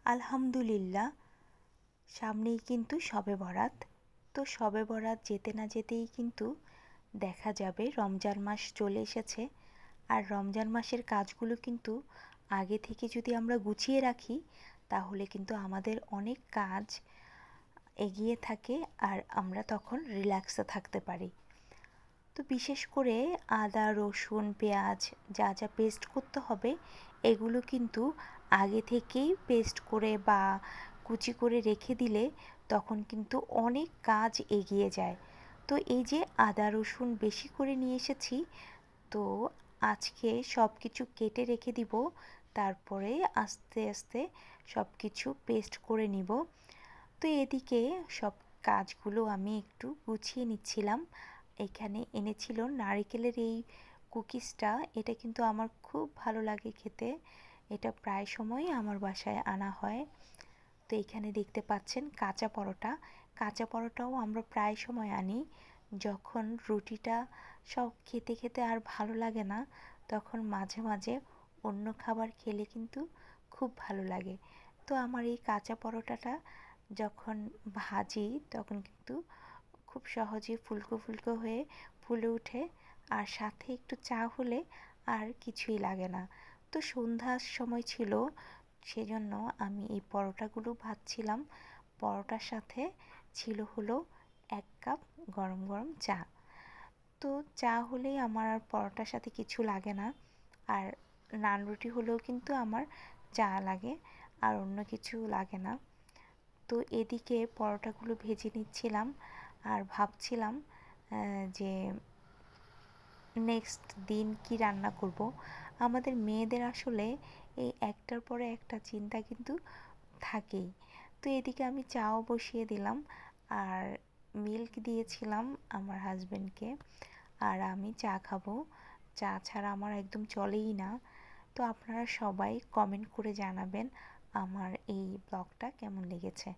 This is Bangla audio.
আলহামদুলিল্লাহ, সামনেই কিন্তু শবে বরাত। তো শবে বরাত যেতে না যেতেই কিন্তু দেখা যাবে রমজান মাস চলে এসেছে। আর রমজান মাসের কাজগুলো কিন্তু আগে থেকে যদি আমরা গুছিয়ে রাখি তাহলে কিন্তু আমাদের অনেক কাজ এগিয়ে থাকে আর আমরা তখন রিল্যাক্সে থাকতে পারি। তো বিশেষ করে আদা, রসুন, পেঁয়াজ যা যা পেস্ট করতে হবে এগুলো কিন্তু আগে থেকেই পেস্ট করে বা কুচি করে রেখে দিলে তখন কিন্তু অনেক কাজ এগিয়ে যায়। তো এই যে আদা রসুন বেশি করে নিয়ে এসেছি, তো আজকে সব কিছু কেটে রেখে দিব, তারপরে আস্তে আস্তে সব কিছু পেস্ট করে নিব। তো এদিকে সব কাজগুলো আমি একটু গুছিয়ে নিচ্ছিলাম। এখানে এনেছিল নারকেলের এই কুকিজটা, এটা কিন্তু আমার খুব ভালো লাগে খেতে। এটা প্রায় সময়ই আমার বাসায় আনা হয়। তো এখানে দেখতে পাচ্ছেন কাঁচা পরোটা। কাঁচা পরোটাও আমরা প্রায় সময় আনি যখন রুটিটা সব খেতে খেতে আর ভালো লাগে না, তখন মাঝে মাঝে অন্য খাবার খেলে কিন্তু খুব ভালো লাগে। তো আমার এই কাঁচা পরোটাটা যখন ভাজি তখন কিন্তু খুব সহজে ফুলকো ফুলকো হয়ে ফুলে ওঠে, আর সাথে একটু চা হলে আর কিছুই লাগে না। তো সন্ধ্যার সময় ছিল, সেজন্য আমি এই পরোটাগুলো ভাজছিলাম। পরোটার সাথে ছিল হলো 1 কাপ গরম গরম চা। তো চা হলেই আমার আর পরোটার সাথে কিছু লাগে না। আর নান রুটি হলেও কিন্তু আমার চা লাগে, আর অন্য কিছু লাগে না। তো এদিকে পরোটাগুলো ভেজে নিচ্ছিলাম আর ভাবছিলাম যে নেক্সট দিন কি রান্না করব। আমাদের মেয়েদের আসলে এই একটার পরে একটা চিন্তা কিন্তু থাকেই। তো এদিকে আমি চাও বসিয়ে দিলাম আর মিল্ক দিয়েছিলাম আমার হাজবেন্ডকে, আর আমি চা খাবো। চা ছাড়া আমার একদম চলেই না। তো আপনারা সবাই কমেন্ট করে জানাবেন আমার এই ব্লগটা কেমন লেগেছে।